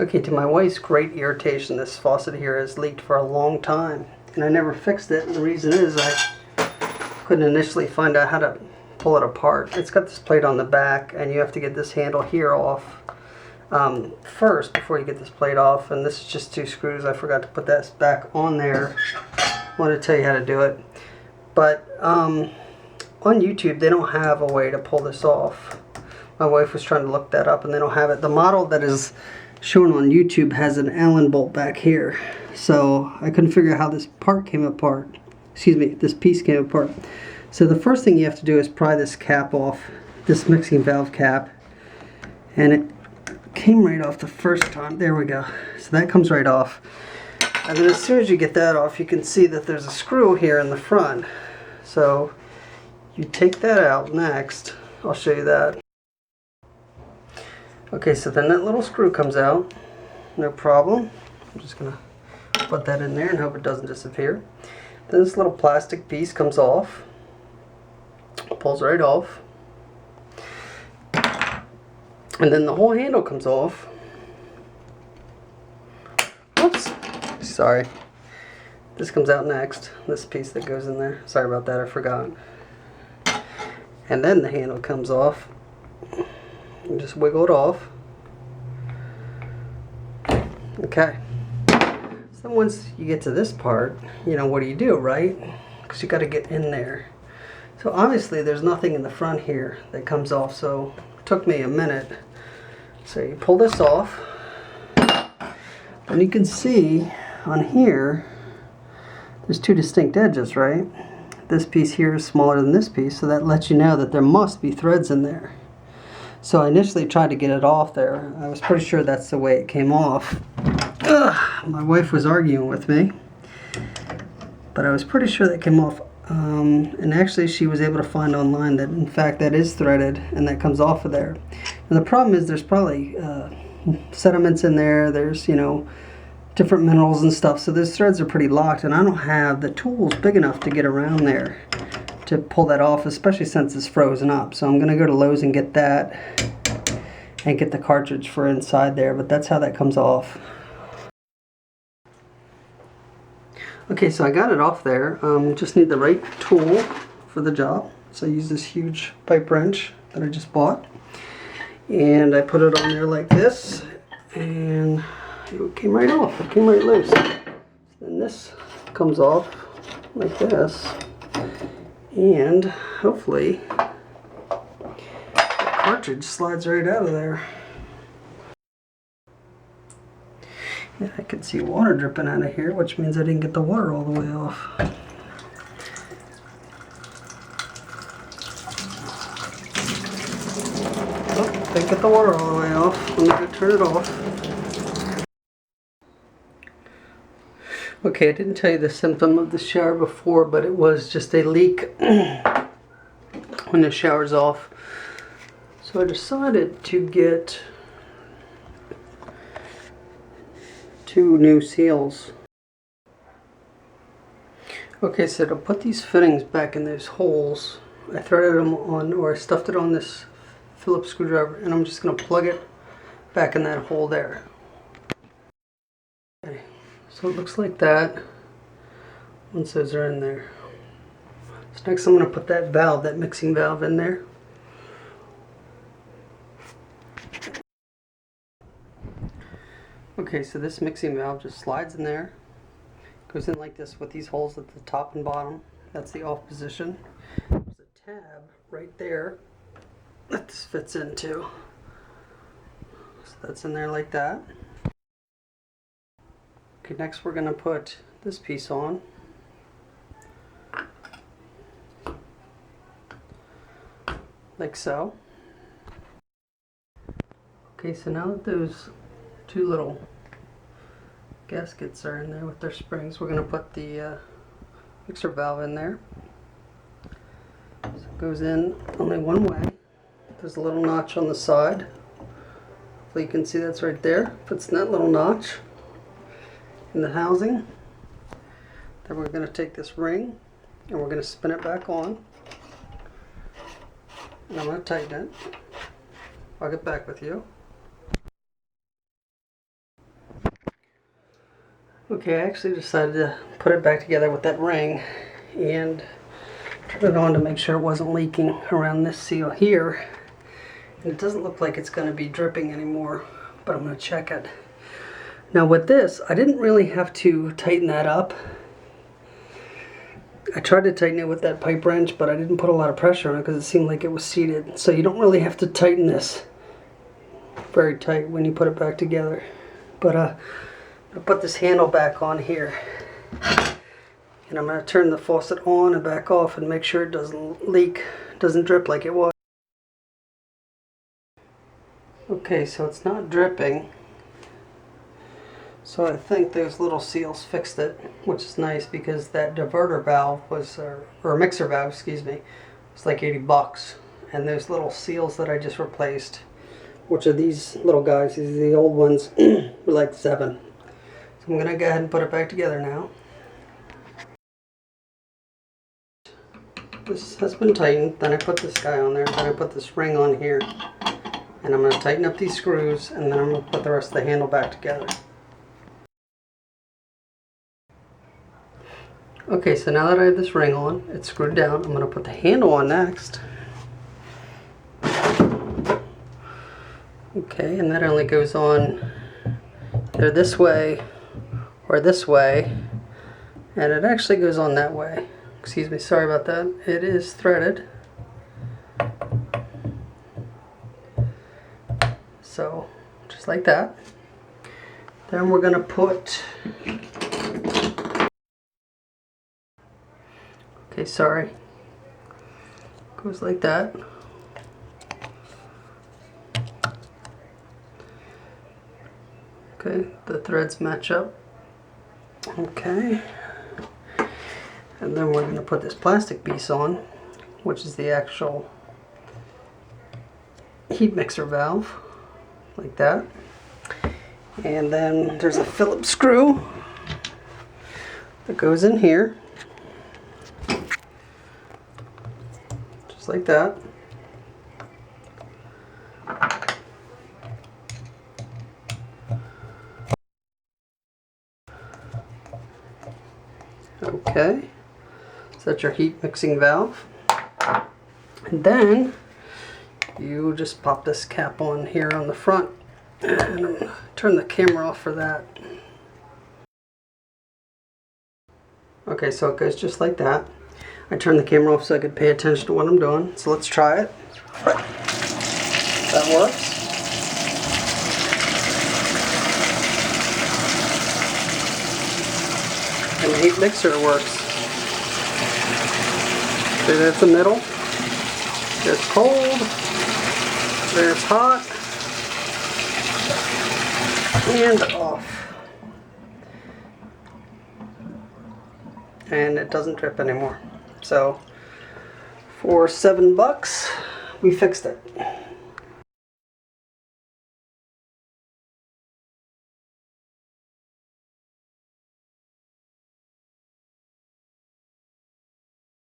Okay, to my wife's great irritation, this faucet here has leaked for a long time, and I never fixed it. And the reason is I couldn't initially find out how to pull it apart. It's got this plate on the back, and you have to get this handle here off first before you get this plate off. And this is just 2 screws. I forgot to put that back on there. I wanted to tell you how to do it. But on YouTube, they don't have a way to pull this off. My wife was trying to look that up, and they don't have it. The model that is shown on YouTube has an Allen bolt back here, so I couldn't figure out how this part came apart. Excuse me, this piece came apart. So the first thing you have to do is pry this cap off, this mixing valve cap, and it came right off the first time. There we go. So that comes right off, and then as soon as you get that off, you can see that there's a screw here in the front. So you take that out next. I'll show you that. Okay, so then that little screw comes out, no problem. I'm just gonna put that in there and hope it doesn't disappear. Then this little plastic piece comes off, pulls right off, and then the whole handle comes off. Whoops, sorry. This comes out next, this piece that goes in there. Sorry about that, I forgot. And then the handle comes off. You just wiggle it off. Okay. So once you get to this part, you know, what do, right? Because you got to get in there. So obviously there's nothing in the front here that comes off, so it took me a minute. So you pull this off, and you can see on here there's 2 distinct edges, right? This piece here is smaller than this piece, so that lets you know that there must be threads in there. So I initially tried to get it off there. I was pretty sure that's the way it came off. Ugh, my wife was arguing with me, but I was pretty sure that came off. And actually she was able to find online that in fact that is threaded and that comes off of there. And the problem is there's probably sediments in there. There's, you know, different minerals and stuff. So those threads are pretty locked, and I don't have the tools big enough to get around there to pull that off, especially since it's frozen up. So I'm going to go to Lowe's and get that and get the cartridge for inside there, but that's how that comes off. Okay, so I got it off there. Just need the right tool for the job. So I use this huge pipe wrench that I just bought, and I put it on there like this, and it came right off. It came right loose. Then this comes off like this, and hopefully the cartridge slides right out of there. Yeah, I can see water dripping out of here, which means I didn't get the water all the way off. Oh, didn't get the water all the way off. Let me go turn it off. Okay, I didn't tell you the symptom of the shower before, but it was just a leak when the shower's off. So I decided to get 2 new seals. Okay, so to put these fittings back in those holes, I threaded them on, or I stuffed it on this Phillips screwdriver, and I'm just going to plug it back in that hole there. Okay, so it looks like that once those are in there. So next I'm going to put that valve, that mixing valve, in there. Okay, so this mixing valve just slides in there, goes in like this with these holes at the top and bottom. That's the off position. There's a tab right there that this fits into. So that's in there like that. Okay, next we're going to put this piece on. Like so. Okay, so now that those 2 little gaskets are in there with their springs, we're going to put the mixer valve in there. So it goes in only one way. There's a little notch on the side. Hopefully you can see that's right there. Puts in that little notch in the housing. Then we're going to take this ring and we're going to spin it back on. And I'm going to tighten it. I'll get back with you. Okay, I actually decided to put it back together with that ring and turn it on to make sure it wasn't leaking around this seal here. And it doesn't look like it's going to be dripping anymore, but I'm going to check it. Now with this, I didn't really have to tighten that up. I tried to tighten it with that pipe wrench, but I didn't put a lot of pressure on it because it seemed like it was seated. So you don't really have to tighten this very tight when you put it back together. But I'll put this handle back on here. And I'm going to turn the faucet on and back off and make sure it doesn't leak, doesn't drip like it was. Okay, so it's not dripping. So I think those little seals fixed it, which is nice because that diverter valve was, or mixer valve, excuse me, was like 80 bucks. And those little seals that I just replaced, which are these little guys, these are the old ones, were like 7. So I'm going to go ahead and put it back together now. This has been tightened, then I put this guy on there, then I put this ring on here. And I'm going to tighten up these screws, and then I'm going to put the rest of the handle back together. Okay, so now that I have this ring on, it's screwed down, I'm going to put the handle on next. Okay, and that only goes on either this way or this way, and it actually goes on that way. Excuse me, sorry about that. It is threaded. So, just like that. Then we're going to put... Okay, sorry. Goes like that. Okay, the threads match up. Okay. And then we're going to put this plastic piece on, which is the actual heat mixer valve, like that. And then there's a Phillips screw that goes in here, just like that. Okay, so that's your heat mixing valve. And then you just pop this cap on here on the front, and I'm going to turn the camera off for that. Okay, so it goes just like that. I turned the camera off so I could pay attention to what I'm doing. So let's try it. That works. And the heat mixer works. See, that's the middle. There's cold. There's hot. And off. And it doesn't drip anymore. So for $7, we fixed it.